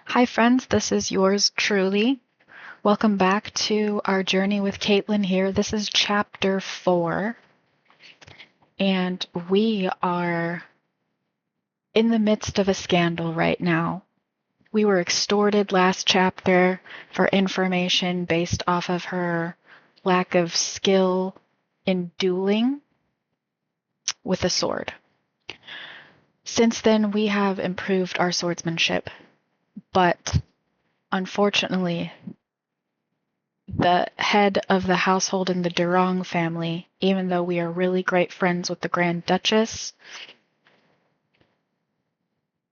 Hi, friends. This is yours truly. Welcome back to our journey with Kaitlynn here. This is chapter 4, and we are in the midst of a scandal right now. We were extorted last chapter for information based off of her lack of skill in dueling with a sword. Since then, we have improved our swordsmanship, but unfortunately, the head of the household in the Durong family, even though we are really great friends with the Grand Duchess,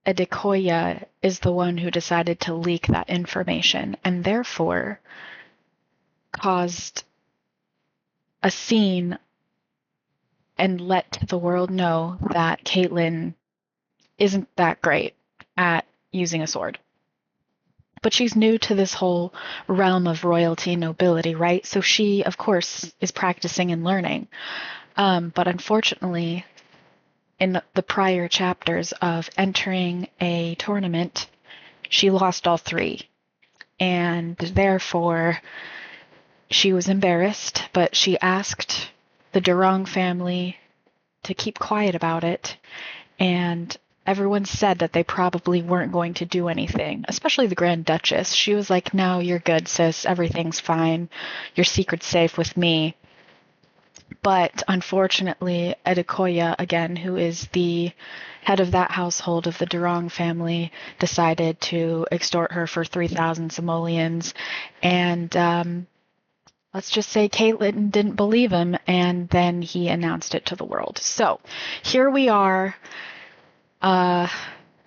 Adekoya is the one who decided to leak that information and therefore caused a scene and let the world know that Kaitlynn isn't that great at using a sword. But she's new to this whole realm of royalty and nobility, right? So she, of course, is practicing and learning. But unfortunately, in the prior chapters of entering a tournament, she lost all three. And therefore, she was embarrassed, but she asked the Durong family to keep quiet about it. And everyone said that they probably weren't going to do anything, especially the Grand Duchess. She was like, "No, you're good, sis. Everything's fine. Your secret's safe with me." But unfortunately, Adekoya, again, who is the head of that household of the Durong family, decided to extort her for 3,000 simoleons. And let's just say Kaitlynn didn't believe him, and then he announced it to the world. So here we are.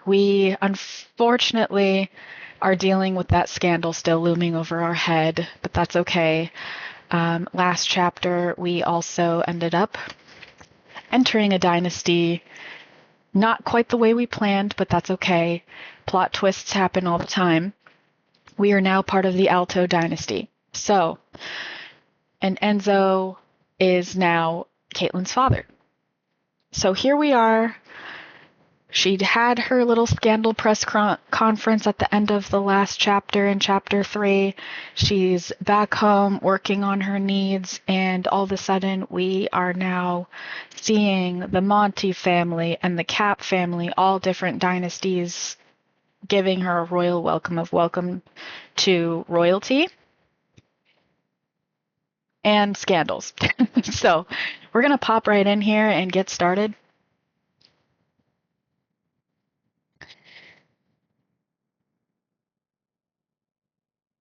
We unfortunately are dealing with that scandal still looming over our head, but that's okay. Last chapter, we also ended up entering a dynasty, not quite the way we planned, but that's okay. Plot twists happen all the time. We are now part of the Alto dynasty. So, and Enzo is now Kaitlynn's father. So here we are. She'd had her little scandal press conference at the end of the last chapter in chapter 3. She's back home working on her needs, and all of a sudden we are now seeing the Monty family and the Cap family, all different dynasties, giving her a royal welcome to royalty and scandals. So we're going to pop right in here and get started.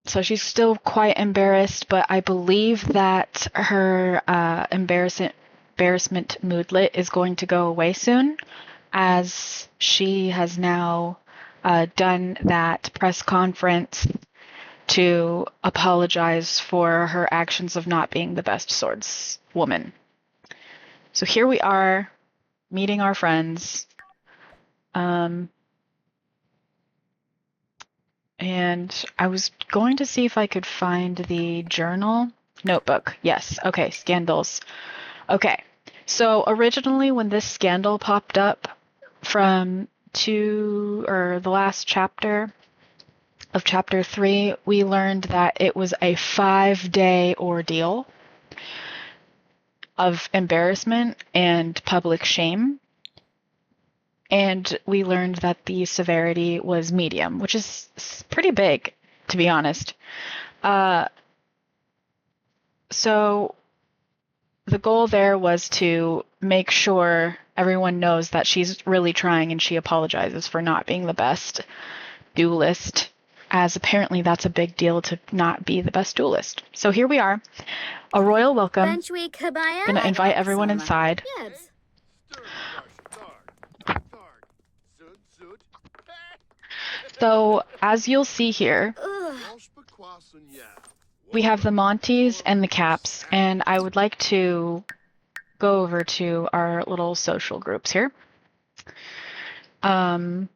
So she's still quite embarrassed, but I believe that her embarrassment moodlet is going to go away soon, as she has now done that press conference to apologize for her actions of not being the best swordswoman. So here we are, meeting our friends. And I was going to see if I could find the journal notebook. Yes. Okay. Scandals. Okay. So originally when this scandal popped up from the last chapter of chapter 3, we learned that it was a 5-day ordeal of embarrassment and public shame. And we learned that the severity was medium, which is pretty big, to be honest. So the goal there was to make sure everyone knows that she's really trying and she apologizes for not being the best duelist, as apparently that's a big deal to not be the best duelist. So here we are, a royal welcome. Gonna invite everyone inside. So, as you'll see here, we have the Monties and the Caps, and I would like to go over to our little social groups here. Or,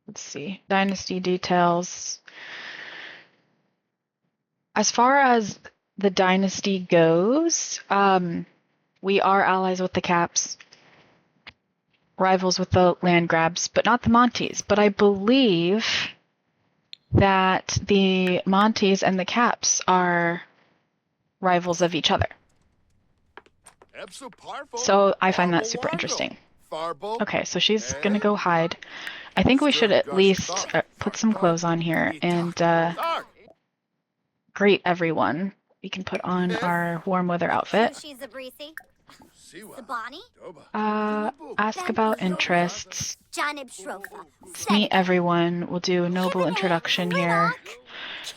let's see, dynasty details. As far as the dynasty goes, we are allies with the Caps. rivals with the land grabs, but not the Montes. But I believe that the Montes and the Caps are rivals of each other. So I find that super interesting. Okay, so she's gonna go hide. I think we should at least put some clothes on here and greet everyone. We can put on our warm weather outfit. Ask about interests. Meet everyone. We'll do a noble introduction here.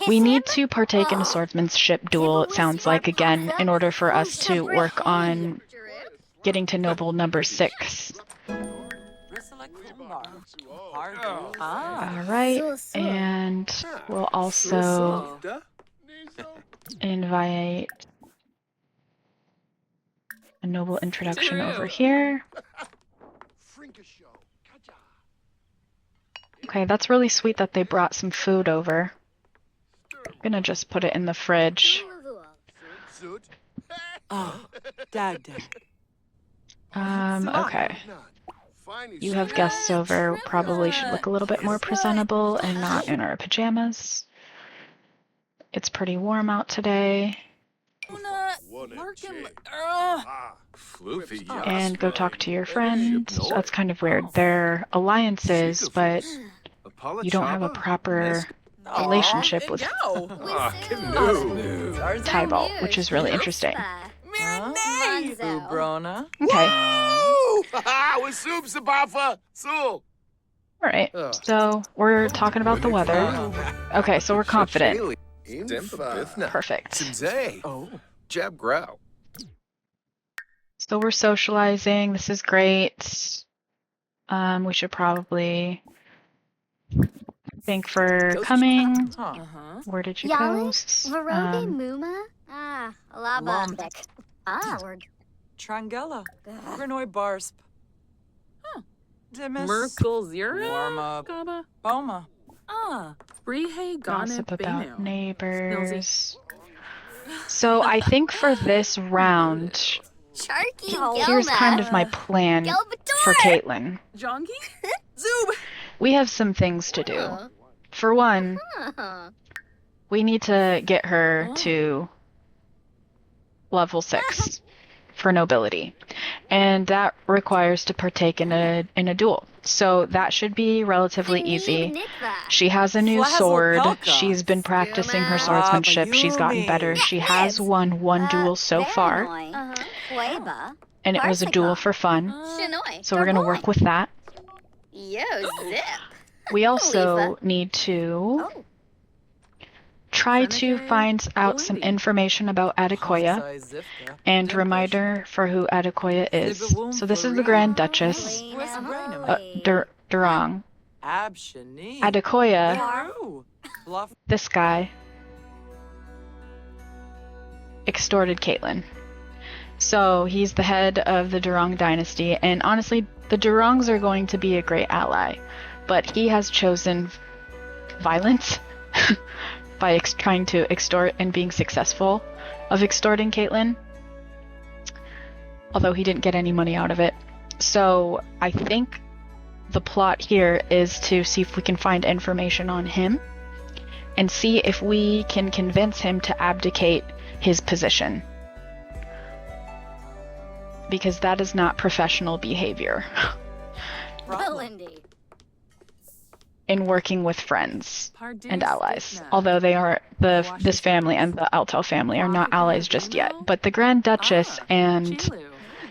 We need to partake in a swordsmanship duel, it sounds like, again, in order for us to work on getting to noble number 6. Alright, and we'll also invite a noble introduction over here. Okay, that's really sweet that they brought some food over. I'm gonna just put it in the fridge. Okay. You have guests over, probably should look a little bit more presentable and not in our pajamas. It's pretty warm out today. And go talk to your friends. That's kind of weird. They're alliances, but you don't have a proper relationship with Tybalt, which is really interesting. Okay. Alright, so we're talking about the weather. Okay, so we're confident. Perfect. So we're socializing. This is great. We should probably thank for coming. Where did you go? Trangella. Renoi Barsp. Merkel Zero? Warma. Boma. Gossip about neighbors. So I think for this round, here's kind of my plan for Kaitlynn. We have some things to do. For one, we need to get her to level 6 for nobility, and that requires to partake in a duel. So that should be relatively easy. She has a new sword. She's been practicing her swordsmanship. She's gotten better. She has won one duel so far, and it was a duel for fun. So we're gonna work with that. We also need to try to find out some information about Adekoya, and reminder for who Adekoya is. So this is the Grand Duchess, Durong. Adekoya, this guy, extorted Kaitlynn. So he's the head of the Durong dynasty, and honestly, the Durongs are going to be a great ally, but he has chosen violence by trying to extort and being successful of extorting Kaitlynn, although he didn't get any money out of it. So I think the plot here is to see if we can find information on him and see if we can convince him to abdicate his position, because that is not professional behavior in working with friends and allies. Although they are this family and the Altel family are not allies just yet, but the Grand Duchess and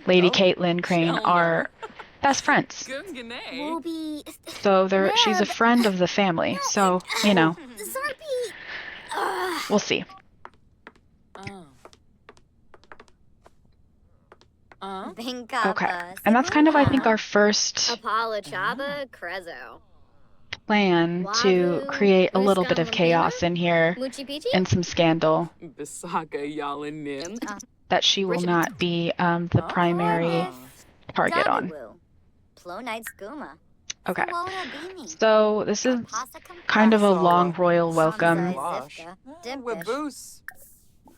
Lady Kaitlynn Crane are best friends. So she's a friend of the family. So, you know, we'll see. Okay, and that's kind of, I think, our first plan to create a little bit of chaos in here and some scandal, that she will not be the primary target on. Okay, so this is kind of a long royal welcome,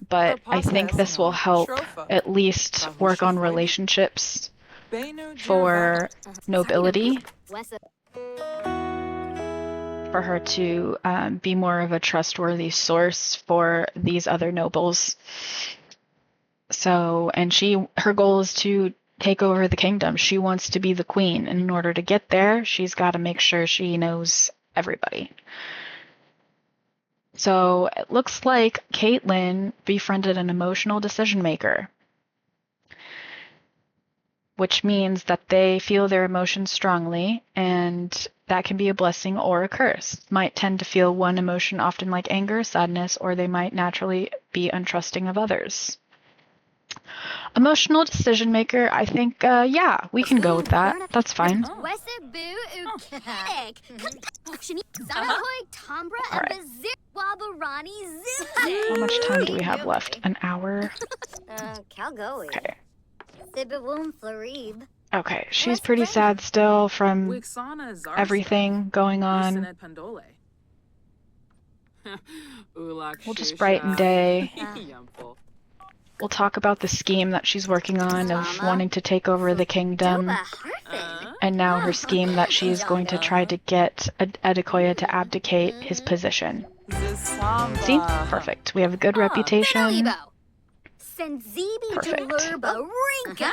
but I think this will help at least work on relationships Benu for nobility, Wesa for her to be more of a trustworthy source for these other nobles. So, and her goal is to take over the kingdom. She wants to be the queen, and in order to get there, she's got to make sure she knows everybody. So it looks like Kaitlynn befriended an emotional decision maker, which means that they feel their emotions strongly, and that can be a blessing or a curse. Might tend to feel one emotion often like anger, sadness, or they might naturally be untrusting of others. Emotional decision maker, I think, yeah, we can go with that. That's fine. Wesa Boo Ukinik. Zanahoy Tombra All and right. Bazir Wabarani How much time do we have left? An hour? Calgoey. Okay. Sibawum Florib. Okay, she's pretty sad still from Wixana Zarsa. everything going on. Usanet Pandole. We'll just brighten day. Yumful. We'll talk about the scheme that she's working on of wanting to take over the kingdom, and now her scheme that she's going to try to get Adekoya to abdicate his position. See? Perfect. We have a good reputation. Senzibi Perfect. Jalurba Rinka.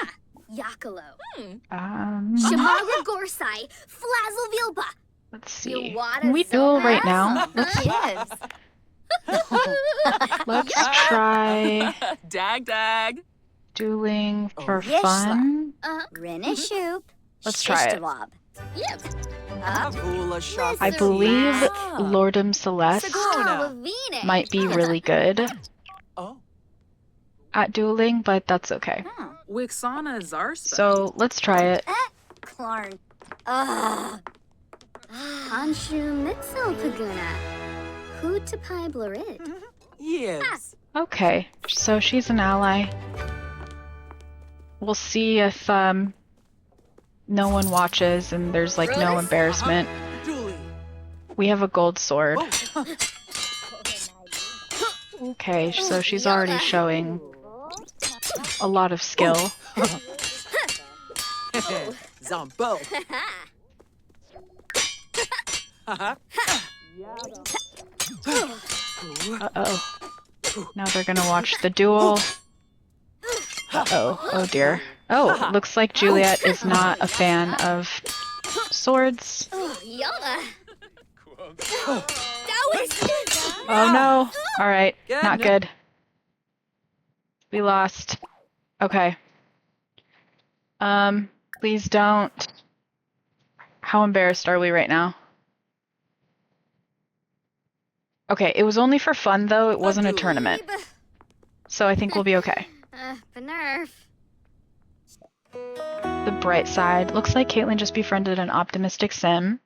Yakalo. Let's Gorsai. Flazzle see. Can we duel right now? Yes. Let's try Dag. dueling for Yeshla. fun. Renishoop. Let's try it. Yep. Avula Shah. I believe Ah. Lordum Celeste Sagrona. might be really good Oh. at dueling, but that's okay. Wixana Zarsa. So let's try it. Clarn. Anshu Mitzel Paguna. Hutapai Blorid. Yes. Okay, so she's an ally. We'll see if no one watches and there's like no embarrassment. Julie. We have a gold sword. Oh. Okay, so she's already showing a lot of skill. Zombo. Uh-oh. Now they're gonna watch the duel. Uh-oh. Oh dear. Oh, looks like Juliet is not a fan of swords. Oh no. Alright, not good. We lost. Okay. Please don't. How embarrassed are we right now? Okay, it was only for fun though, it wasn't a tournament. So I think we'll be okay. The bright side. Looks like Kaitlynn just befriended an optimistic sim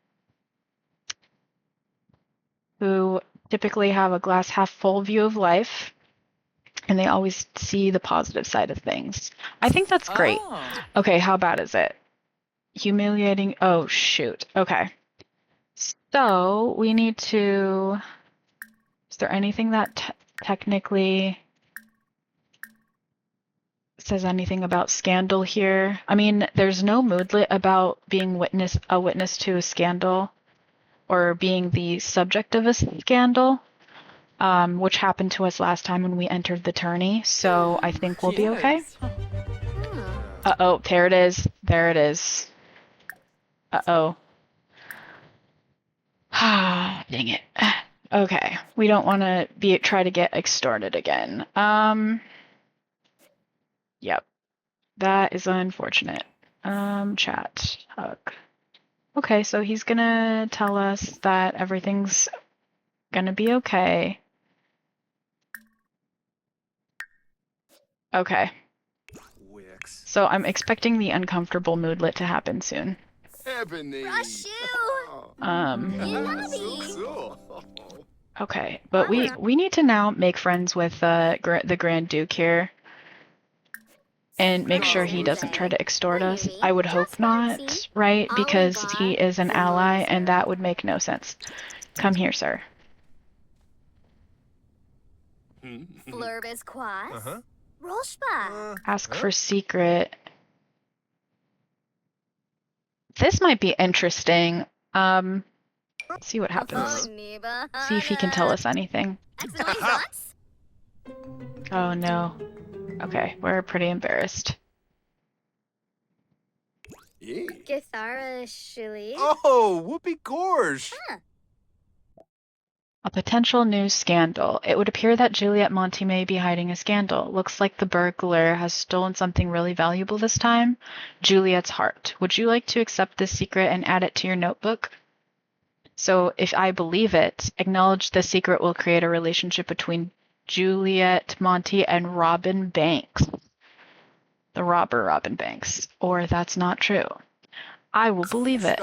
who typically have a glass half full view of life, and they always see the positive side of things. I think that's great. Oh. Okay, how bad is it? Humiliating. Oh, shoot. Okay. So we need to... Is there anything that technically says anything about scandal here? I mean, there's no moodlet about being a witness to a scandal or being the subject of a scandal, which happened to us last time when we entered the tourney. So I think we'll be okay. Yes. Uh-oh, there it is. There it is. Uh-oh. Ah, dang it. Okay, we don't want to try to get extorted again. Yep, that is unfortunate. Chat, hug. Okay, so he's gonna tell us that everything's gonna be okay. Okay. So I'm expecting the uncomfortable moodlet to happen soon. Ebony. Okay, but we need to now make friends with the Grand Duke here and make sure he doesn't try to extort us. I would hope not, right? Because he is an ally and that would make no sense. Come here, sir. Flurbis Quas. Roshba. Ask for secret. This might be interesting. Let's see what happens. See if he can tell us anything. Oh no. Okay, we're pretty embarrassed. Githara Shili. Oh, whoopee gorge. A potential new scandal. It would appear that Juliet Monty may be hiding a scandal. Looks like the burglar has stolen something really valuable this time. Juliet's heart. Would you like to accept this secret and add it to your notebook? So if I believe it, acknowledge the secret will create a relationship between Juliet Monty and Robin Banks. The robber Robin Banks. Or that's not true. I will believe it.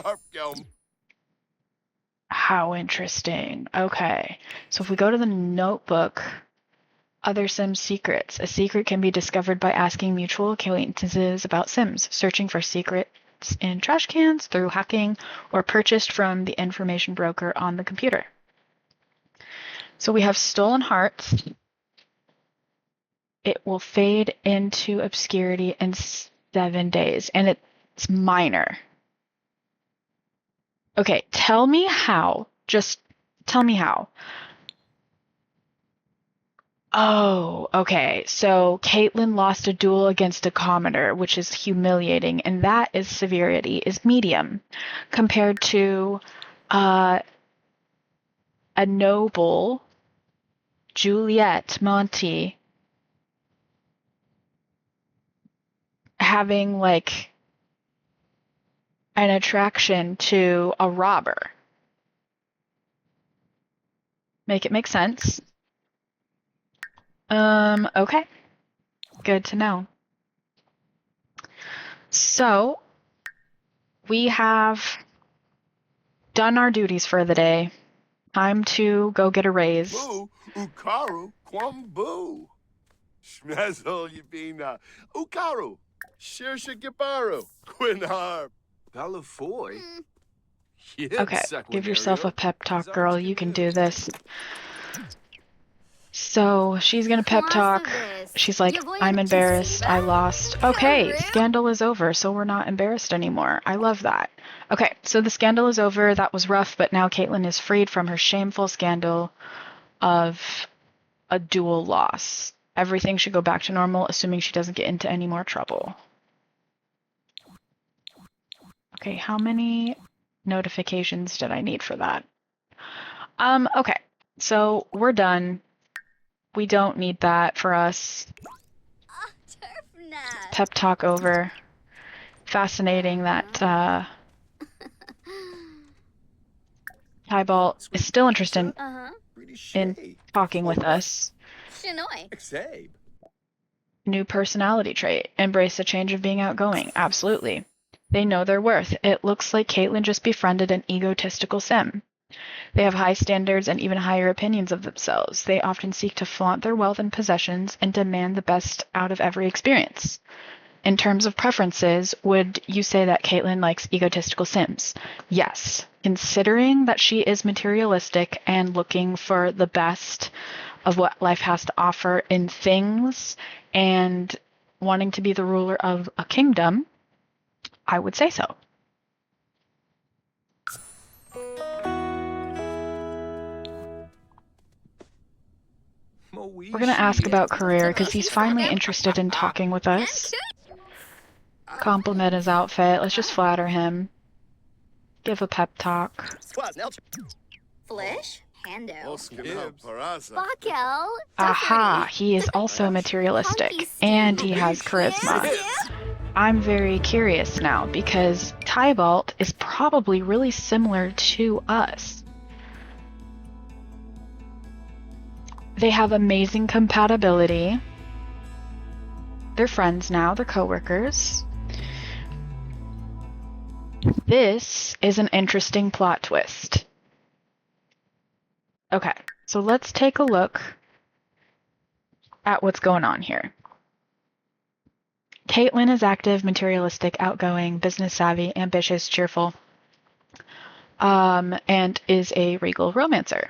How interesting. Okay. So if we go to the notebook, other Sims secrets. A secret can be discovered by asking mutual acquaintances about Sims, searching for secrets in trash cans, through hacking, or purchased from the information broker on the computer. So we have stolen hearts. It will fade into obscurity in 7 days, and it's minor. Okay, tell me how. Just tell me how. Oh, okay. So Kaitlynn lost a duel against a commoner, which is humiliating, and that is severity is medium, compared to a noble Juliet Monty having like an attraction to a robber. Make it make sense. Okay. Good to know. So, we have done our duties for the day. Time to go get a raise. Boo, ukaru, kwambu. Schmezel, yibina. Ukaru, shirsha gibaru. Quinhar, balafoy. Okay, give yourself a pep talk, girl. You can do this. So she's gonna pep talk. She's like, I'm embarrassed. I lost. Okay, scandal is over, so we're not embarrassed anymore. I love that. Okay, so the scandal is over. That was rough, but now Kaitlynn is freed from her shameful scandal of a dual loss. Everything should go back to normal, assuming she doesn't get into any more trouble. Okay, how many notifications did I need for that? Okay, so we're done. We don't need that for us. Pep talk over. Fascinating that Tybalt is still interested in talking with us. New personality trait. Embrace the change of being outgoing. Absolutely. They know their worth. It looks like Kaitlynn just befriended an egotistical sim. They have high standards and even higher opinions of themselves. They often seek to flaunt their wealth and possessions and demand the best out of every experience. In terms of preferences, would you say that Kaitlynn likes egotistical sims? Yes. Considering that she is materialistic and looking for the best of what life has to offer in things and wanting to be the ruler of a kingdom, I would say so. We're going to ask about career because he's finally interested in talking with us. Compliment his outfit. Let's just flatter him. Give a pep talk. Flish? Hando. Bakel. Aha, he is also materialistic and he has charisma. I'm very curious now because Tybalt is probably really similar to us. They have amazing compatibility. They're friends now, they're coworkers. This is an interesting plot twist. Okay, so let's take a look at what's going on here. Kaitlynn is active, materialistic, outgoing, business savvy, ambitious, cheerful, and is a regal romancer.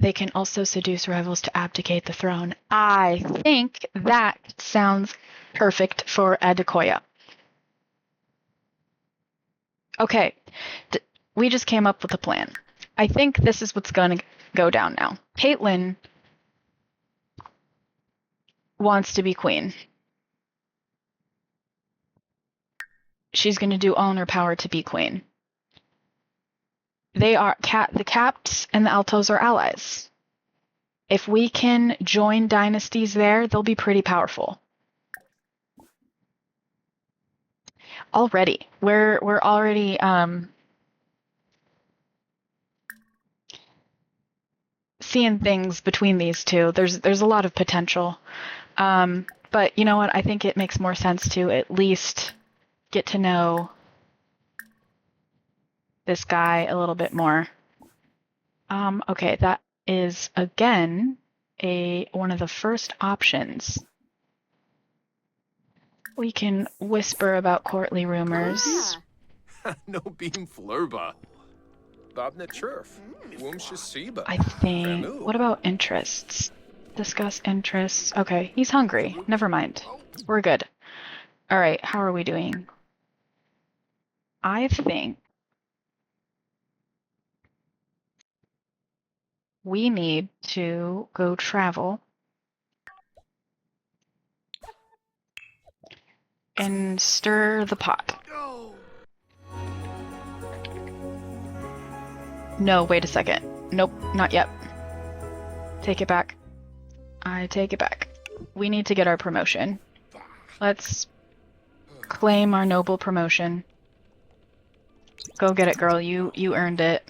They can also seduce rivals to abdicate the throne. I think that sounds perfect for Adekoya. Okay, we just came up with a plan. I think this is what's going to go down now. Kaitlynn wants to be queen. She's going to do all in her power to be queen. The Capts and the Altos are allies. If we can join dynasties there, they'll be pretty powerful. Already, we're already seeing things between these two. There's a lot of potential. But you know what? I think it makes more sense to at least get to know this guy a little bit more. Okay, that is again one of the first options. We can whisper about courtly rumors. No beam flurba. Bobnet churf. I think. What about interests? Discuss interests. Okay, he's hungry. Never mind. We're good. All right, how are we doing? I think we need to go travel and stir the pot. No, wait a second. Nope, not yet. Take it back. I take it back. We need to get our promotion. Let's claim our noble promotion. Go get it, girl. You earned it.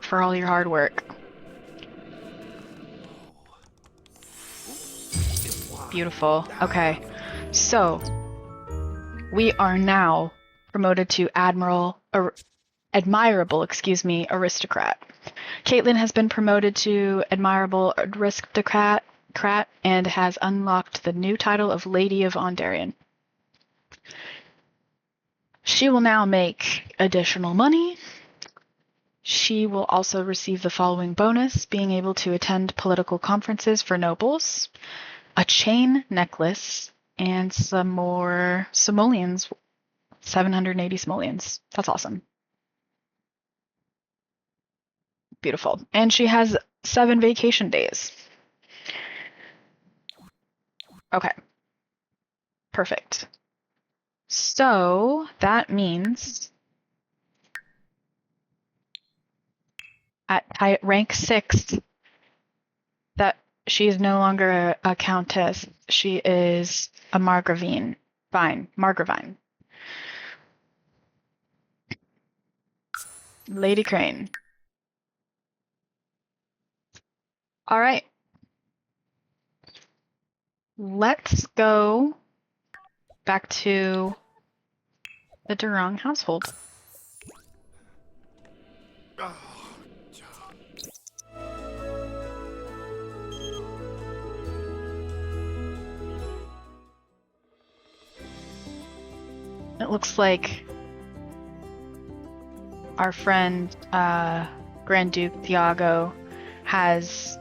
For all your hard work. Beautiful. Okay. So, we are now promoted to admirable aristocrat. Kaitlynn has been promoted to admirable aristocrat and has unlocked the new title of Lady of Ondarian. She will now make additional money. She will also receive the following bonus: being able to attend political conferences for nobles, a chain necklace, and some more simoleons, 780 simoleons. That's awesome. Beautiful. And she has 7 vacation days. Okay. Perfect. So that means at rank 6 that she is no longer a countess. She is a Margravine. Margravine. Lady Crane. All right. Let's go back to the Durang household. It looks like our friend Grand Duke Thiago has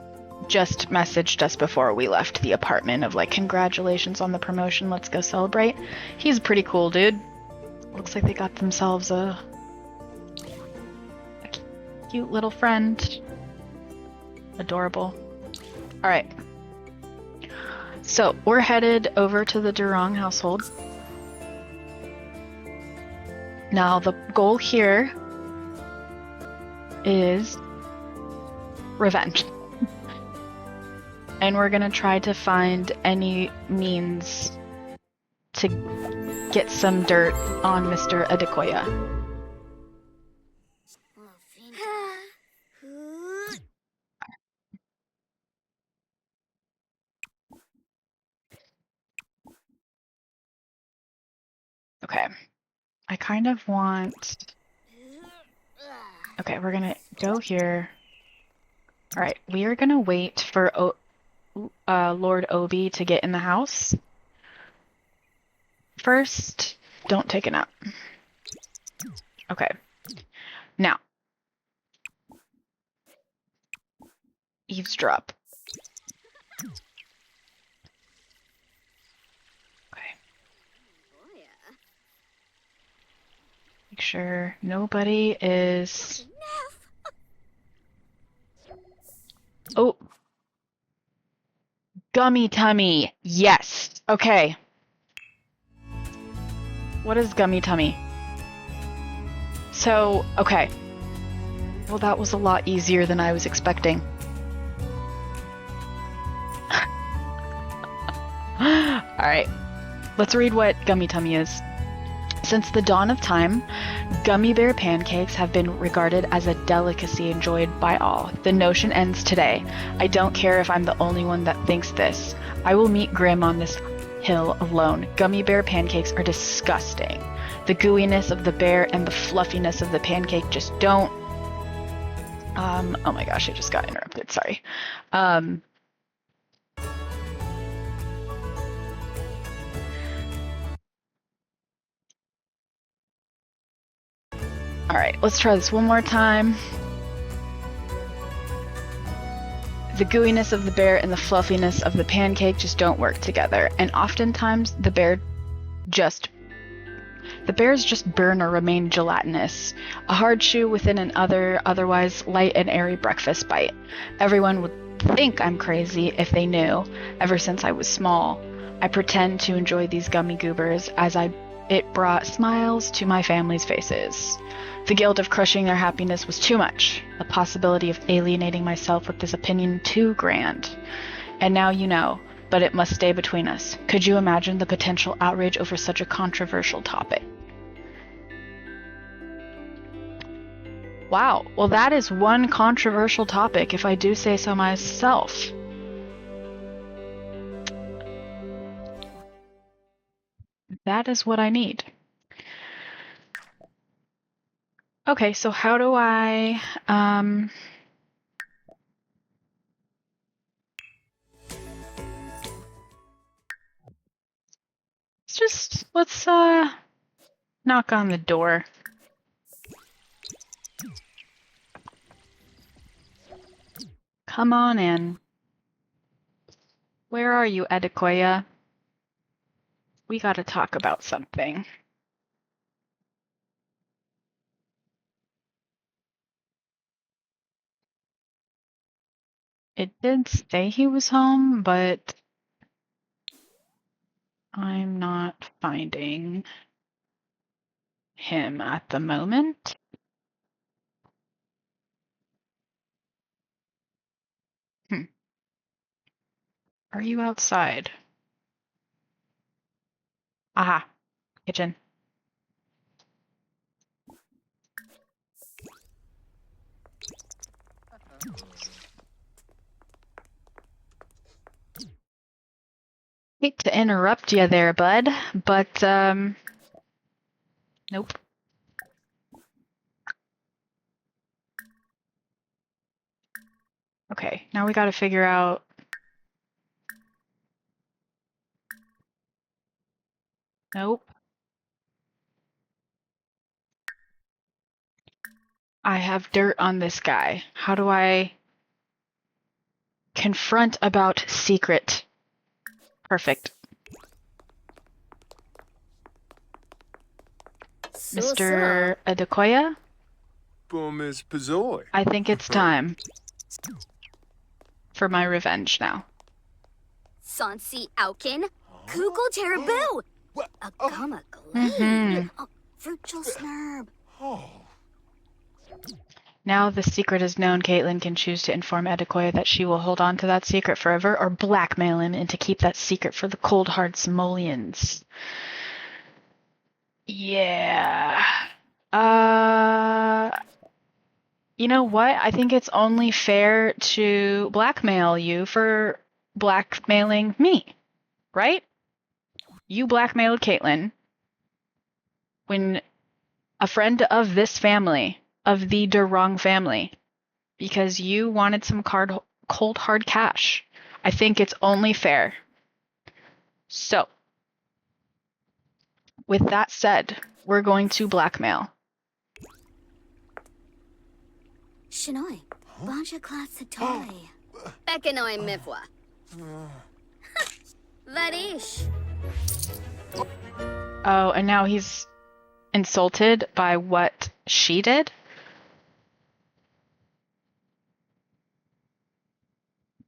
just messaged us before we left the apartment of like, congratulations on the promotion, let's go celebrate. He's a pretty cool dude. Looks like they got themselves a cute little friend. Adorable. Alright. So we're headed over to the Durang household. Now the goal here is revenge. And we're gonna try to find any means to get some dirt on Mr. Adekoya. Okay. I kind of want... Okay, we're gonna go here. Alright, we are gonna wait for Lord Obi to get in the house. First, don't take a nap. Okay. Now, eavesdrop. Okay. Make sure nobody is... Oh! Gummy tummy! Yes! Okay. What is gummy tummy? So, okay. Well, that was a lot easier than I was expecting. Alright. Let's read what gummy tummy is. Since the dawn of time, gummy bear pancakes have been regarded as a delicacy enjoyed by all. The notion ends today. I don't care if I'm the only one that thinks this. I will meet Grim on this hill alone. Gummy bear pancakes are disgusting. The gooiness of the bear and the fluffiness of the pancake just don't... oh my gosh, I just got interrupted, sorry. Alright, let's try this one more time. The gooiness of the bear and the fluffiness of the pancake just don't work together, and oftentimes the bears just burn or remain gelatinous, a hard chew within an otherwise light and airy breakfast bite. Everyone would think I'm crazy if they knew. Ever since I was small, I pretend to enjoy these gummy goobers as it brought smiles to my family's faces. The guilt of crushing their happiness was too much, the possibility of alienating myself with this opinion too grand. And now you know, but it must stay between us. Could you imagine the potential outrage over such a controversial topic? Wow, well that is one controversial topic, if I do say so myself. That is what I need. Okay, so how do I, let's knock on the door. Come on in. Where are you, Adekoya? We gotta talk about something. It did say he was home, but I'm not finding him at the moment. Are you outside? Aha, kitchen. Hate to interrupt you there, bud, but, nope. Okay, now we gotta figure out... Nope. I have dirt on this guy. How do I... confront about secret? Perfect. Mr. Adekoya? Miss Pazoi. I think it's time for my revenge now. Sansi Aukin, Kugel Teraboo, Agama Glade, Frugal Snurb. Now the secret is known, Kaitlynn can choose to inform Adekoya that she will hold on to that secret forever or blackmail him and to keep that secret for the cold hard simoleons. Yeah. You know what? I think it's only fair to blackmail you for blackmailing me, right? You blackmailed Kaitlynn when a friend of this family, of the Durong family, because you wanted some cold hard cash. I think it's only fair. So, with that said, we're going to blackmail. Shinoi, Banja Class Toy. Bekanoy mifwa. Varish. Oh, and now he's insulted by what she did?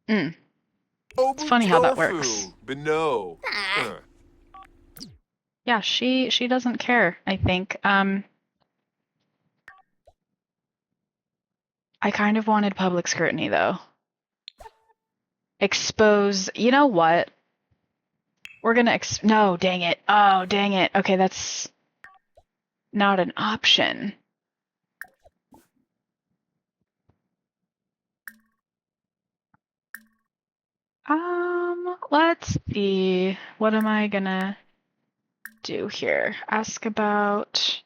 It's funny how that works. Beno. Ah. Yeah, she doesn't care, I think. I kind of wanted public scrutiny, though. Expose... You know what? We're gonna no, dang it. Oh, dang it. Okay, that's not an option. Let's see. What am I gonna do here? Ask about...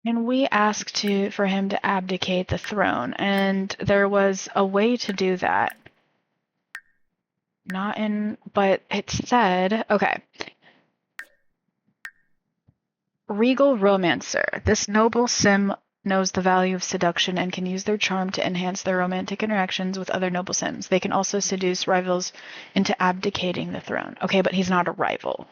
And we asked for him to abdicate the throne, and there was a way to do that. Not in, but it said, okay. Regal romancer. This noble sim knows the value of seduction and can use their charm to enhance their romantic interactions with other noble sims. They can also seduce rivals into abdicating the throne. Okay, but he's not a rival.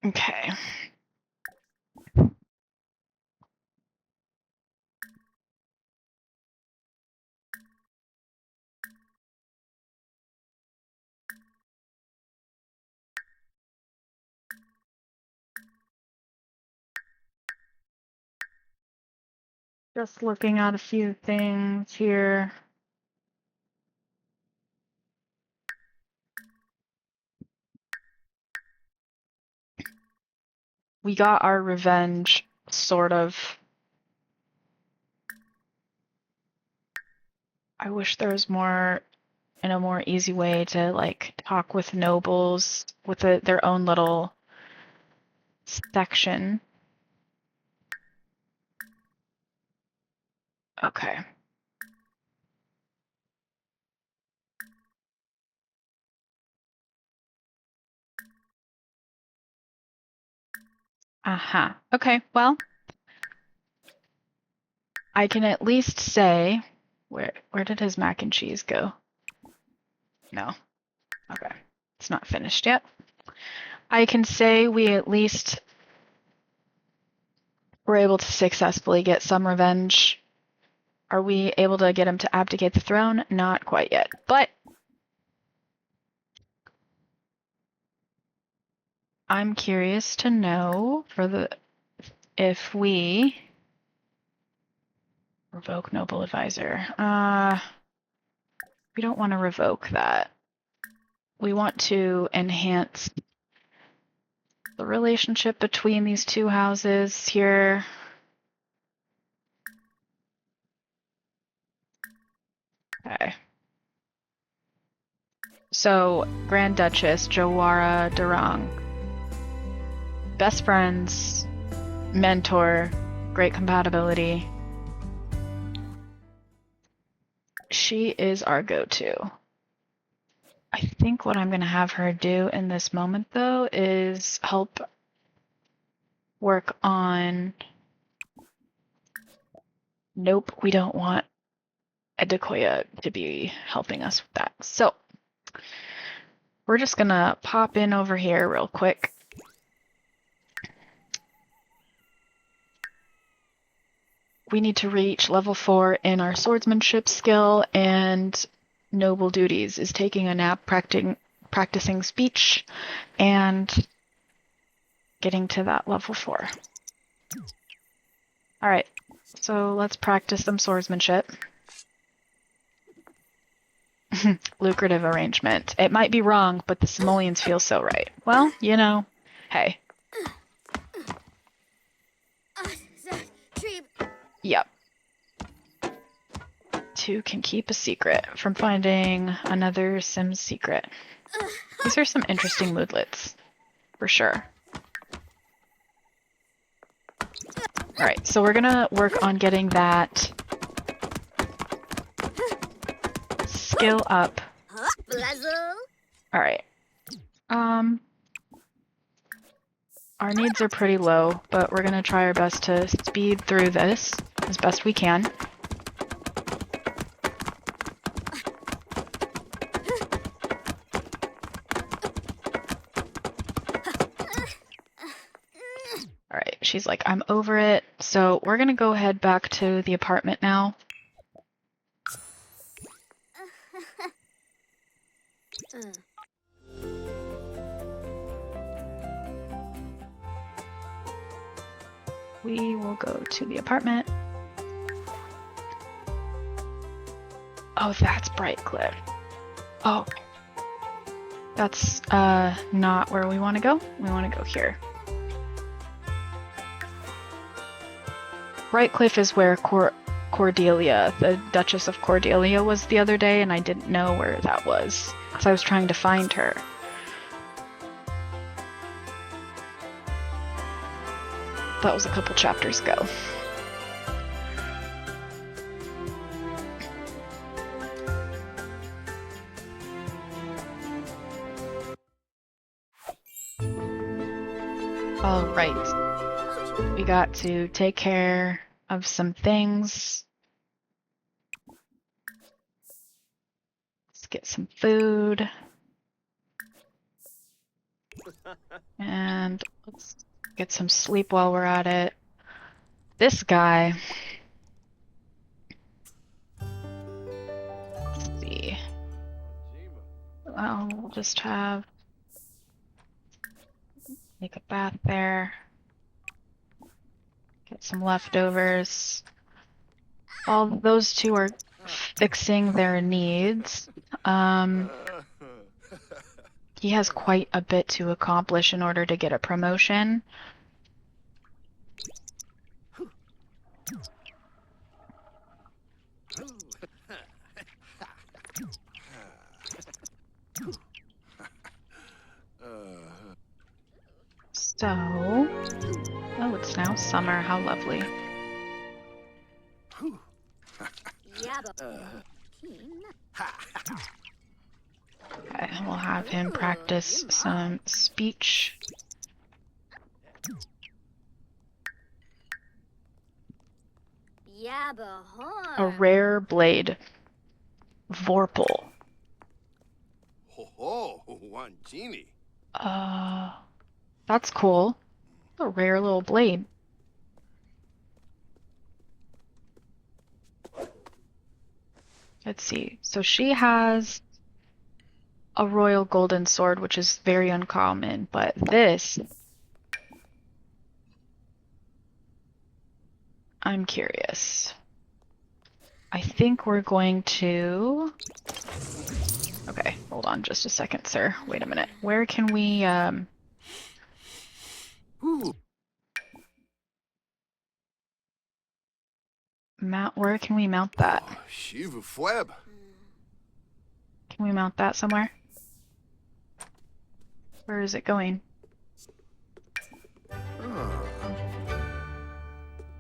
Okay. Just looking at a few things here. We got our revenge, sort of. I wish there was more, in a more easy way to, like, talk with nobles with their own little section. Okay. Aha. Okay, well, I can at least say, where did his mac and cheese go? No. Okay. It's not finished yet. I can say we at least were able to successfully get some revenge. Are we able to get him to abdicate the throne? Not quite yet, but I'm curious to know if we revoke noble advisor. We don't want to revoke that. We want to enhance the relationship between these two houses here. Okay. So, Grand Duchess, Jawara Durang. Best friends, mentor, great compatibility. She is our go-to. I think what I'm going to have her do in this moment, though, is help work on... Nope, we don't want Adekoya to be helping us with that. So, we're just going to pop in over here real quick. We need to reach level 4 in our swordsmanship skill, and noble duties is taking a nap, practicing speech, and getting to that level 4. Alright, so let's practice some swordsmanship. Lucrative arrangement. It might be wrong, but the simoleons feel so right. Well, you know, hey. Yep. 2 can keep a secret from finding another Sim's secret. These are some interesting moodlets, for sure. Alright, so we're gonna work on getting that skill up. Alright. Our needs are pretty low, but we're gonna try our best to speed through this as best we can. Alright, she's like, I'm over it. So we're gonna go head back to the apartment now. We will go to the apartment. Oh, that's Brightcliff. Oh. That's not where we want to go. We want to go here. Brightcliff is where Cordelia, the Duchess of Cordelia, was the other day, and I didn't know where that was. So I was trying to find her. That was a couple chapters ago. All right. We got to take care of some things. Let's get some food. And let's get some sleep while we're at it. This guy. Let's see. Well, we'll just make a bath there. Get some leftovers. All those two are fixing their needs. He has quite a bit to accomplish in order to get a promotion. So, oh, it's now summer. How lovely. Okay, we'll have him practice some speech. A rare blade. Vorpal. Ho ho, one genie. That's cool. A rare little blade. Let's see. So she has a royal golden sword, which is very uncommon, but this, I'm curious. I think we're going to... Okay, hold on just a second, sir. Wait a minute. Where can we, where can we mount that? Shiva Fweb. Can we mount that somewhere? Where is it going?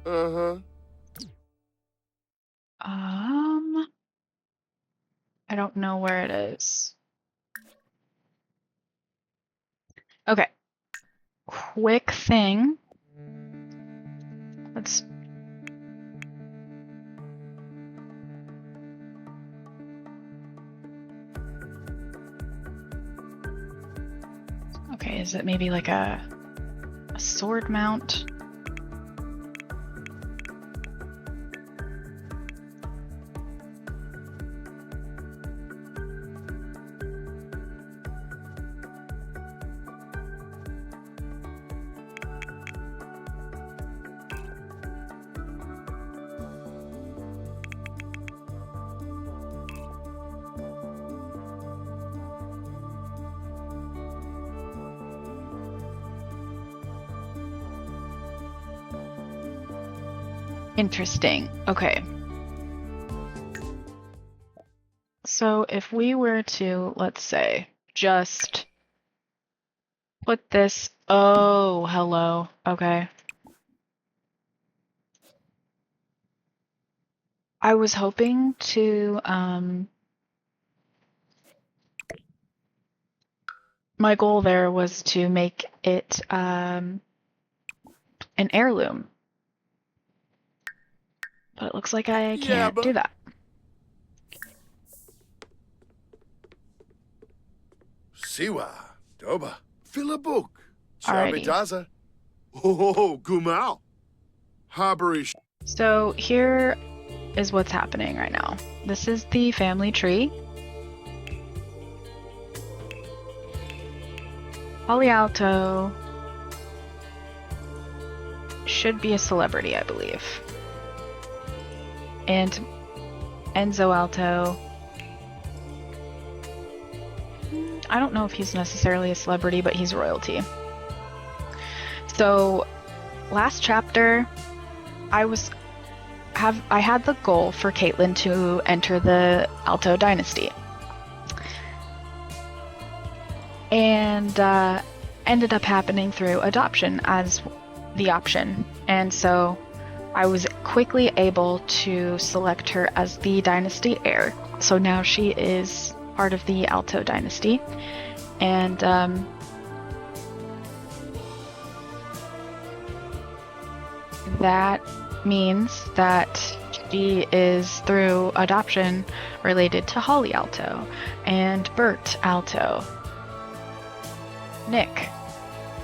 Uh-huh. I don't know where it is. Okay. Quick thing. Let's... Okay, is it maybe like a sword mount? Interesting. Okay. So if we were to, let's say, just put this... Oh, hello. Okay. I was hoping to my goal there was to make it an heirloom. But it looks like I can't do that. Siwa, Doba, Philibuk, Alrighty. Shabidaza. Oh, Gumal. Harborish. So here is what's happening right now. This is the family tree. Polyalto should be a celebrity, I believe. And Enzo Alto, I don't know if he's necessarily a celebrity, but he's royalty. So last chapter, I had the goal for Kaitlynn to enter the Alto dynasty. And ended up happening through adoption as the option. And so I was quickly able to select her as the dynasty heir. So now she is part of the Alto dynasty. And that means that she is, through adoption, related to Holly Alto and Bert Alto, Nick,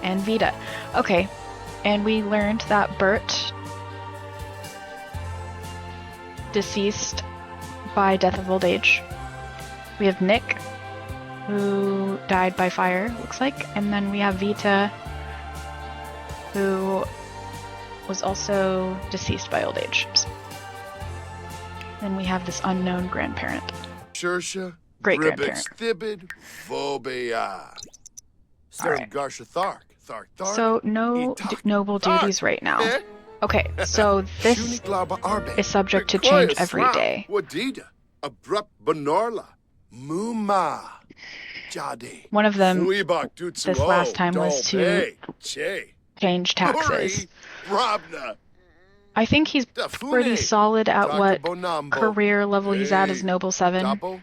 and Vita. Okay, and we learned that Bert deceased by death of old age. We have Nick, who died by fire, looks like, and then we have Vita, who was also deceased by old age. Then we have this unknown grandparent. Shersha. Great-grandparent. Thibid. Vobea. All right. Garsha Thark. So no noble duties right now. Okay, so this is subject to change every day. Wadida. Abrupt Benorla. Muma. Jadi. One of them this last time was to change taxes. I think he's pretty solid at what career level he's at as Noble 7. I'm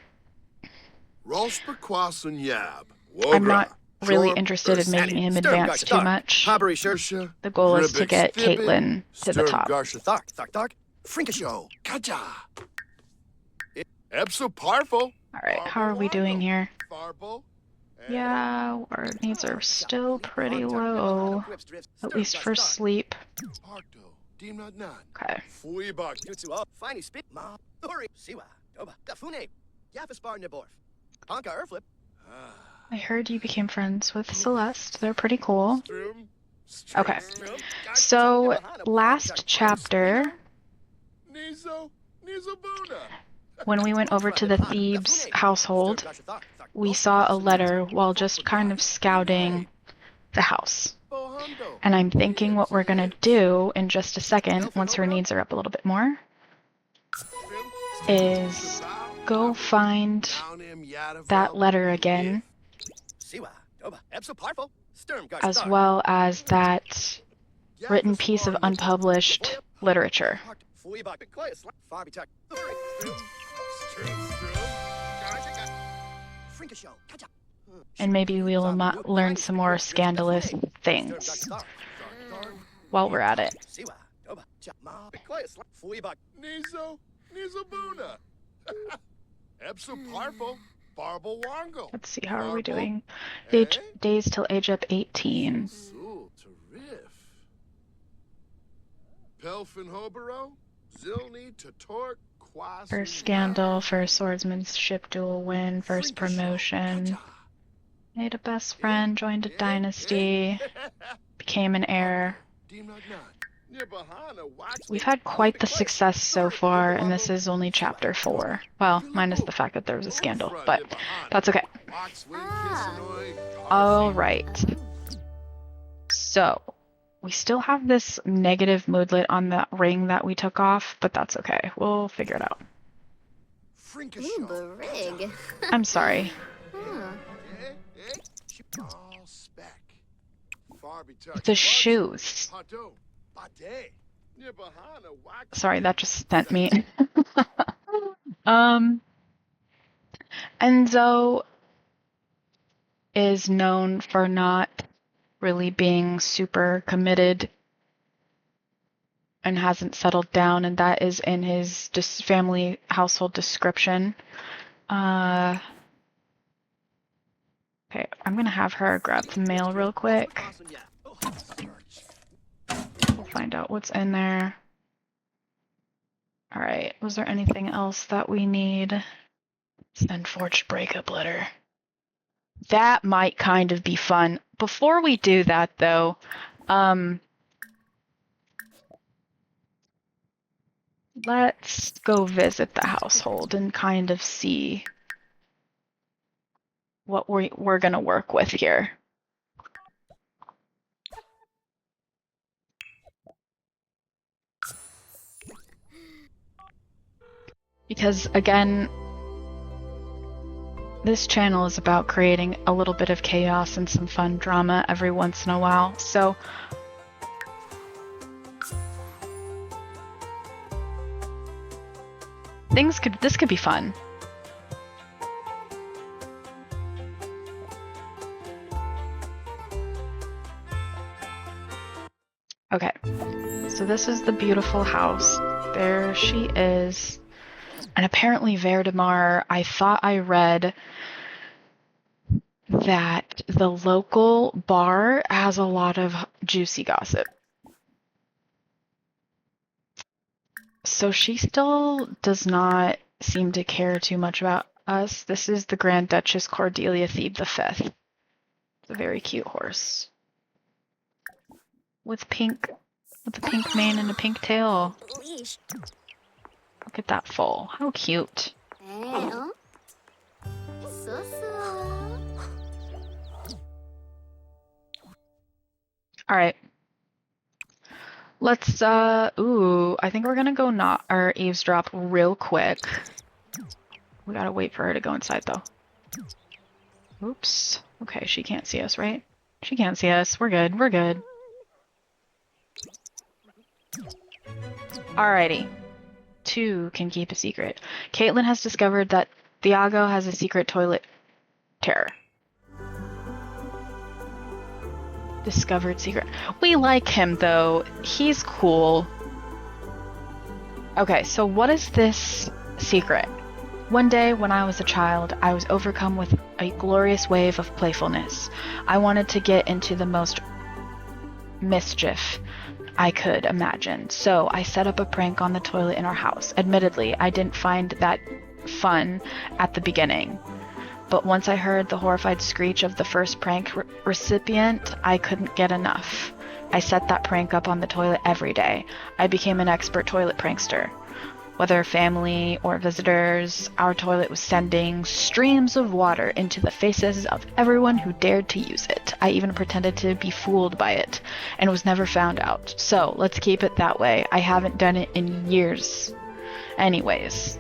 not really interested in making him advance too much. The goal is to get Kaitlynn to the top. Alright, how are we doing here? Yeah, our needs are still pretty low, at least for sleep. Okay. I heard you became friends with Celeste. They're pretty cool. Okay. So, last chapter, when we went over to the Thebes household, we saw a letter while just kind of scouting the house. And I'm thinking what we're gonna do in just a second, once her needs are up a little bit more, is go find that letter again, as well as that written piece of unpublished literature. And maybe we'll learn some more scandalous things while we're at it. Let's see, how are we doing? Days till age up 18. First scandal, first swordsmanship duel win, first promotion. Made a best friend, joined a dynasty, became an heir. We've had quite the success so far, and this is only chapter 4. Well, minus the fact that there was a scandal, but that's okay. Alright. So, we still have this negative moodlet on that ring that we took off, but that's okay. We'll figure it out. Rig. I'm sorry. The shoes. Sorry, that just sent me. Enzo is known for not really being super committed and hasn't settled down, and that is in his family household description. Okay, I'm gonna have her grab the mail real quick. We'll find out what's in there. All right, was there anything else that we need? Send forged breakup letter. That might kind of be fun. Before we do that, though, let's go visit the household and kind of see what we're gonna work with here. Because again, this channel is about creating a little bit of chaos and some fun drama every once in a while. So this could be fun. Okay, so this is the beautiful house. There she is. And apparently Verdemar, I thought I read that the local bar has a lot of juicy gossip. So she still does not seem to care too much about us. This is the Grand Duchess Cordelia Thebe V. It's a very cute horse. With a pink mane and a pink tail. Look at that foal. How cute. Alright. Let's, ooh, I think we're gonna go eavesdrop real quick. We gotta wait for her to go inside, though. Oops. Okay, she can't see us, right? She can't see us. We're good. We're good. Alrighty. 2 can keep a secret. Kaitlynn has discovered that Thiago has a secret toilet terror. Discovered secret. We like him, though. He's cool. Okay, so what is this secret? One day, when I was a child, I was overcome with a glorious wave of playfulness. I wanted to get into the most mischief I could imagine. So I set up a prank on the toilet in our house. Admittedly, I didn't find that fun at the beginning. But once I heard the horrified screech of the first prank recipient, I couldn't get enough. I set that prank up on the toilet every day. I became an expert toilet prankster. Whether family or visitors, our toilet was sending streams of water into the faces of everyone who dared to use it. I even pretended to be fooled by it, and was never found out. So, let's keep it that way. I haven't done it in years. Anyways.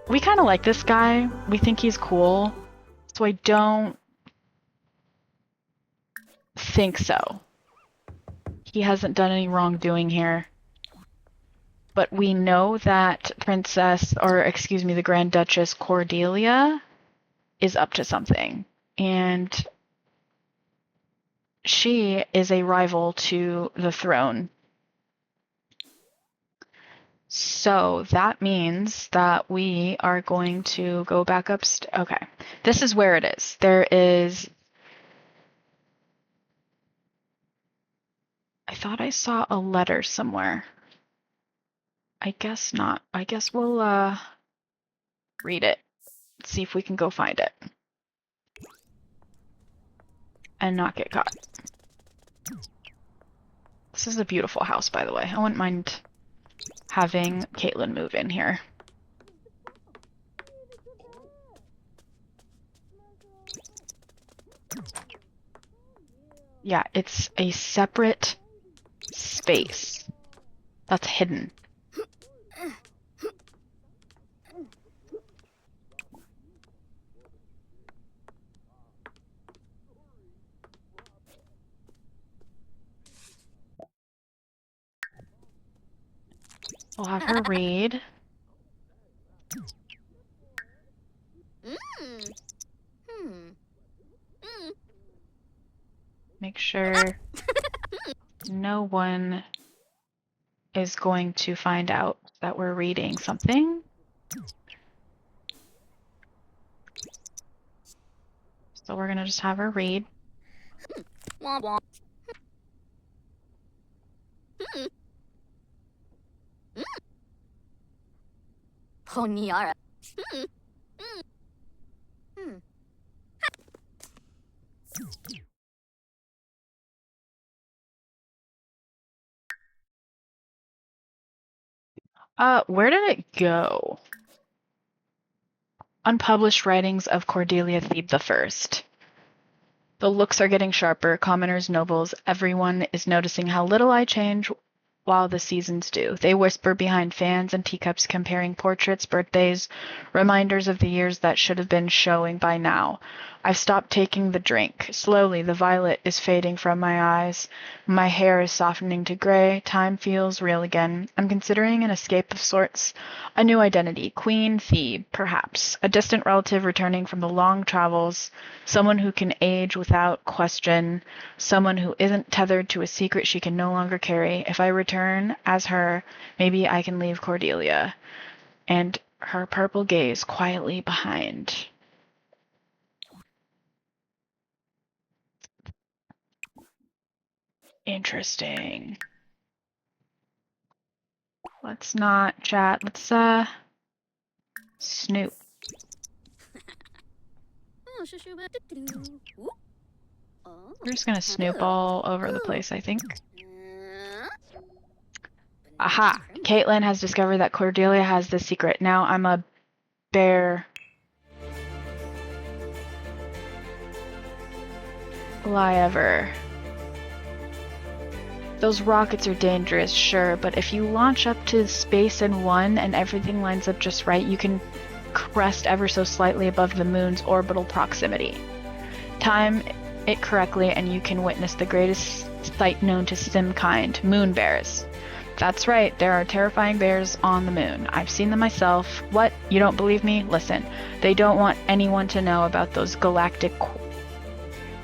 We kind of like this guy. We think he's cool. So I don't think so. He hasn't done any wrongdoing here. But we know that the Grand Duchess Cordelia is up to something. And she is a rival to the throne. So that means that we are going to go back upstairs. Okay, this is where it is. I thought I saw a letter somewhere. I guess not. I guess we'll read it. See if we can go find it. And not get caught. This is a beautiful house, by the way. I wouldn't mind having Kaitlynn move in here. Yeah, it's a separate space that's hidden. We'll have her read. Make sure no one is going to find out that we're reading something. So we're gonna just have her read. Womp womp. Honiara. Where did it go? Unpublished writings of Cordelia Thebe the First. The looks are getting sharper, commoners, nobles, everyone is noticing how little I change while the seasons do. They whisper behind fans and teacups comparing portraits, birthdays, reminders of the years that should have been showing by now. I've stopped taking the drink. Slowly, the violet is fading from my eyes. My hair is softening to gray. Time feels real again. I'm considering an escape of sorts. A new identity. Queen Thebe, perhaps. A distant relative returning from the long travels. Someone who can age without question. Someone who isn't tethered to a secret she can no longer carry. If I return as her, maybe I can leave Cordelia. And her purple gaze quietly behind. Interesting. Let's not chat. Let's snoop. We're just gonna snoop all over the place, I think. Aha! Kaitlynn has discovered that Cordelia has the secret. Now I'm a bear. Lie ever. Those rockets are dangerous, sure, but if you launch up to space in one and everything lines up just right, you can crest ever so slightly above the moon's orbital proximity. Time it correctly and you can witness the greatest sight known to simkind, moon bears. That's right, there are terrifying bears on the moon. I've seen them myself. What? You don't believe me? Listen, they don't want anyone to know about those galactic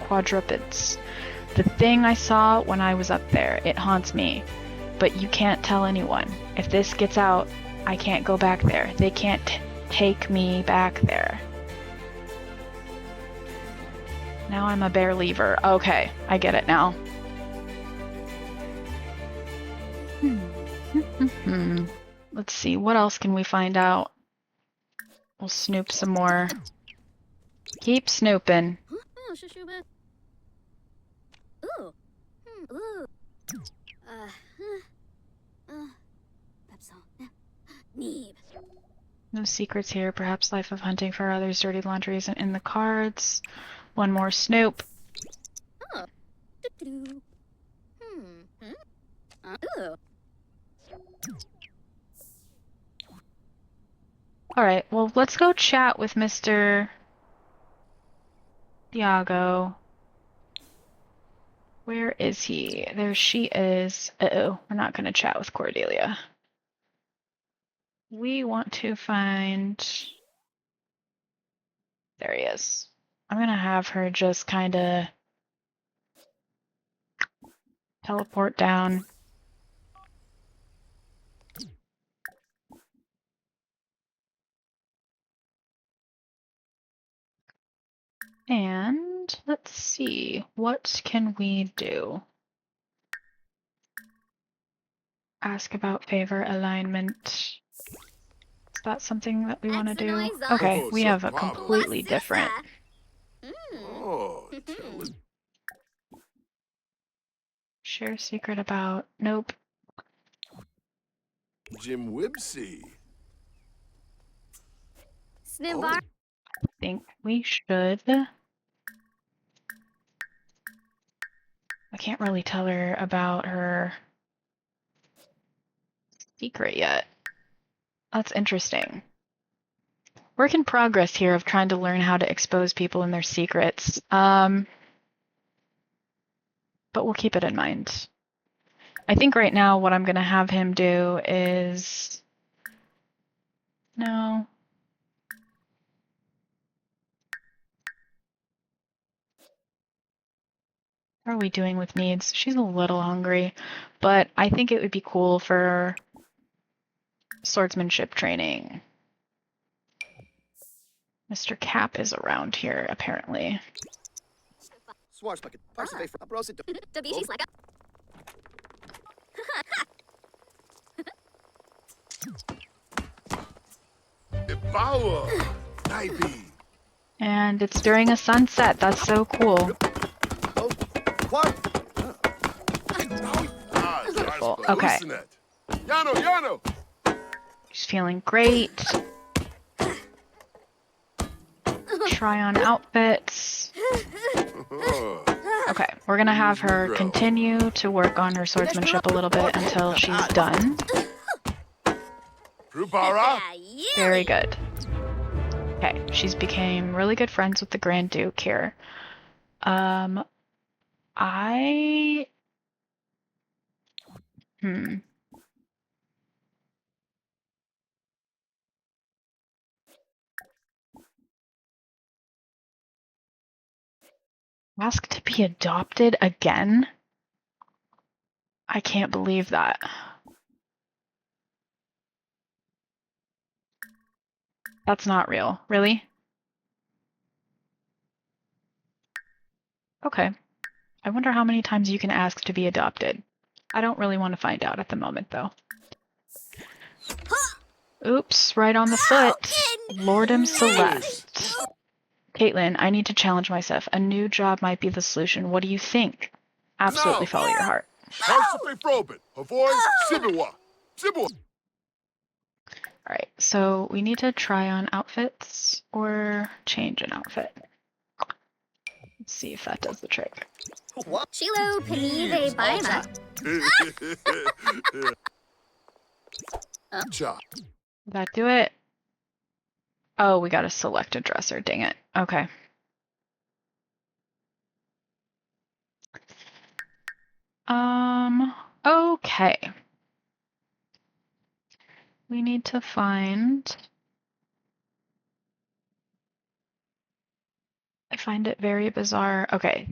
quadrupeds. The thing I saw when I was up there, it haunts me. But you can't tell anyone. If this gets out, I can't go back there. They can't take me back there. Now I'm a bear lever. Okay, I get it now. Let's see, what else can we find out? We'll snoop some more. Keep snooping. No secrets here. Perhaps life of hunting for others' dirty laundry isn't in the cards. One more snoop. Alright, well, let's go chat with Mr. Thiago. Where is he? There she is. Uh-oh, we're not going to chat with Cordelia. We want to find... There he is. I'm going to have her just kind of teleport down. And let's see, what can we do? Ask about favor alignment. Is that something that we want to do? Okay, we have a completely different. Oh, tell it. Share secret about. Nope. Jim Wibsey. Snimbar. I think we should. I can't really tell her about her secret yet. That's interesting. Work in progress here of trying to learn how to expose people and their secrets. But we'll keep it in mind. I think right now what I'm going to have him do is... No. How are we doing with needs? She's a little hungry, but I think it would be cool for swordsmanship training. Mr. Cap is around here, apparently. Devour. Ivy. And it's during a sunset. That's so cool. Beautiful. Okay. Yano. She's feeling great. Try on outfits. Okay, we're gonna have her continue to work on her swordsmanship a little bit until she's done. Very good. Okay, she's became really good friends with the Grand Duke here. Ask to be adopted again? I can't believe that. That's not real. Really? Okay. I wonder how many times you can ask to be adopted. I don't really want to find out at the moment, though. Oops, right on the foot. Lordum Celeste. Kaitlynn, I need to challenge myself. A new job might be the solution. What do you think? Absolutely follow your heart. Alright, so we need to try on outfits or change an outfit. Let's see if that does the trick. Chilo Panive Baima. Did that do it? Oh, we gotta select a dresser, dang it. Okay. Okay. We need to find... I find it very bizarre. Okay.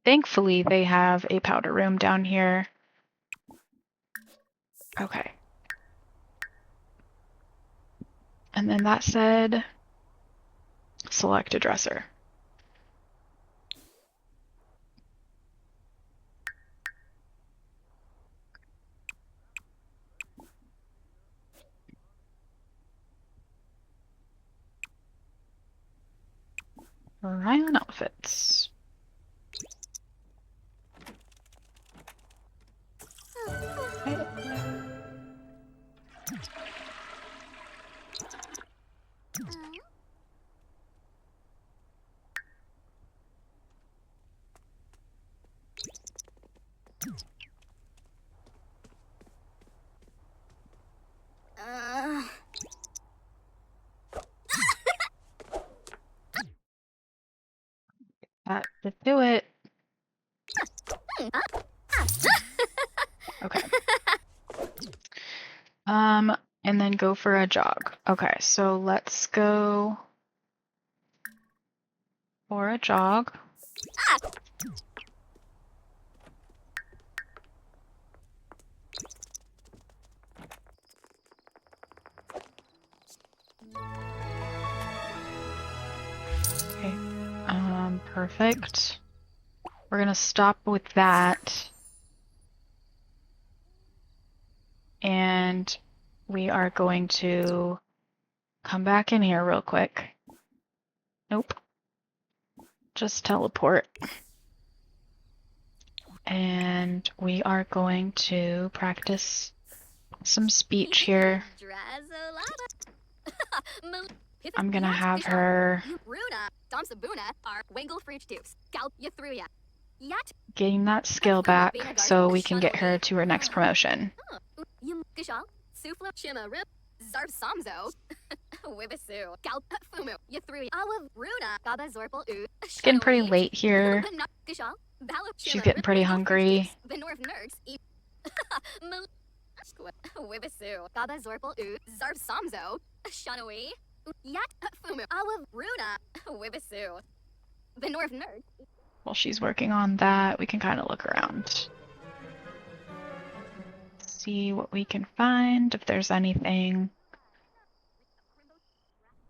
Thankfully, they have a powder room down here. Okay. And then that said, select a dresser. Ryan outfits. Okay. That should do it. Okay. And then go for a jog. Okay, so let's go for a jog. Okay, perfect. We're gonna stop with that. And we are going to come back in here real quick. Nope. Just teleport. And we are going to practice some speech here. I'm gonna have her gain that skill back so we can get her to her next promotion. It's getting pretty late here. She's getting pretty hungry. While she's working on that, we can kind of look around. See what we can find, if there's anything,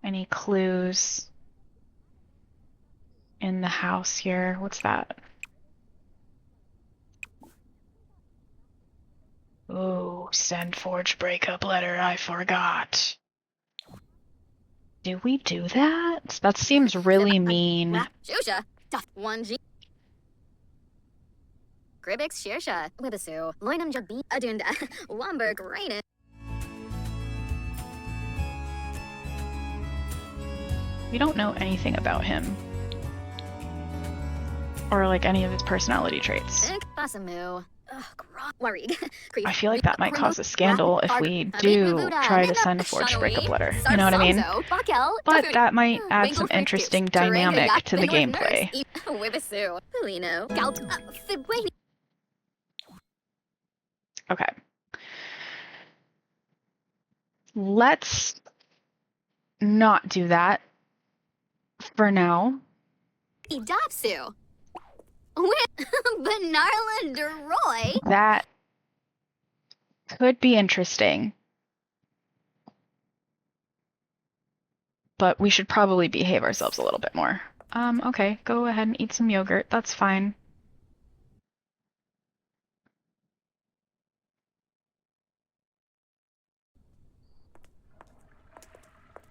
any clues in the house here. What's that? Oh, send forged breakup letter, I forgot. Do we do that? That seems really mean. Shusha. Duff 1G. Gribix Shirsha. Wibisu. Loinam Jabi. Adunda. Wamberg Rainen. We don't know anything about him. Or like any of his personality traits. Basamu. Worried. I feel like that might cause a scandal if we do try to send a forged breakup letter. You know what I mean? But that might add some interesting dynamic to the gameplay. Okay. Let's not do that for now. Idapsu. With Benarla DeRoy. That could be interesting. But we should probably behave ourselves a little bit more. Okay, go ahead and eat some yogurt. That's fine.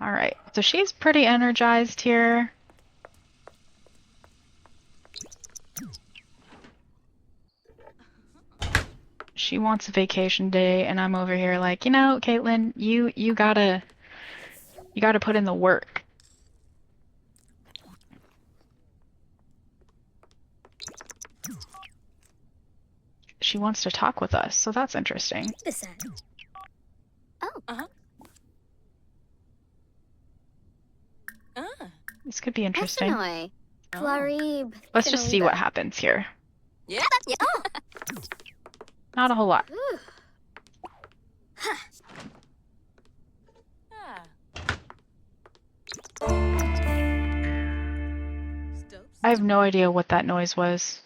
Alright, so she's pretty energized here. She wants a vacation day, and I'm over here like, you know, Kaitlynn, you gotta put in the work. She wants to talk with us, so that's interesting. Oh. This could be interesting. Let's just see what happens here. Yeah. Not a whole lot. I have no idea what that noise was.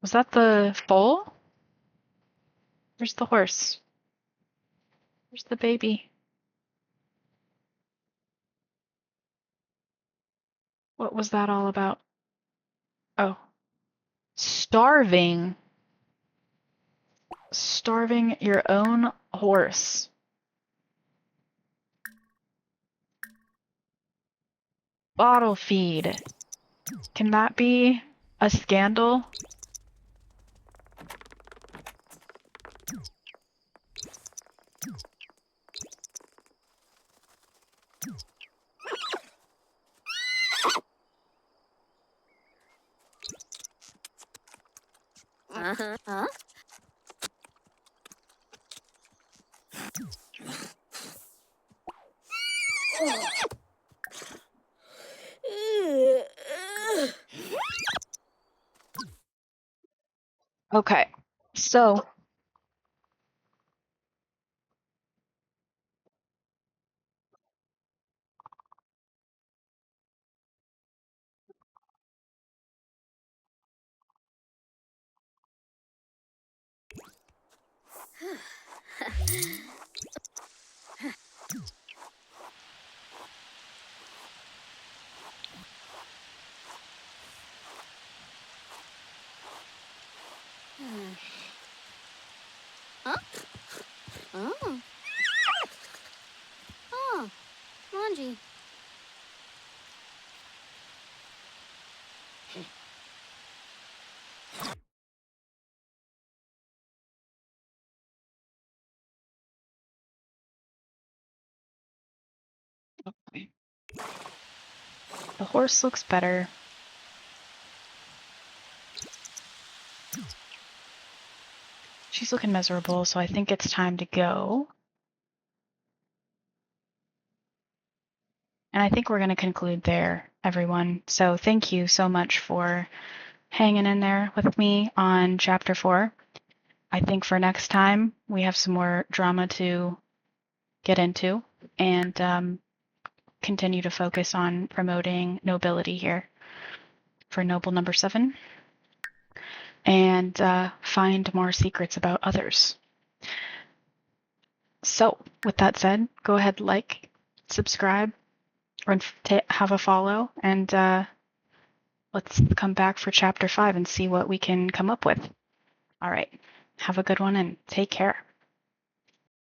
Was that the foal? Where's the horse? Where's the baby? What was that all about? Oh. Starving. Starving your own horse. Bottle feed. Can that be a scandal? Huh? Okay, so Oh. Oh. Manji. the horse looks better. She's looking miserable, so I think it's time to go. And I think we're going to conclude there, everyone. So thank you so much for hanging in there with me on Chapter 4. I think for next time, we have some more drama to get into. And continue to focus on promoting nobility here for noble number 7 and find more secrets about others. So with that said, go ahead, like, subscribe, or have a follow, and let's come back for chapter 5 and see what we can come up with. All right, have a good one and take care.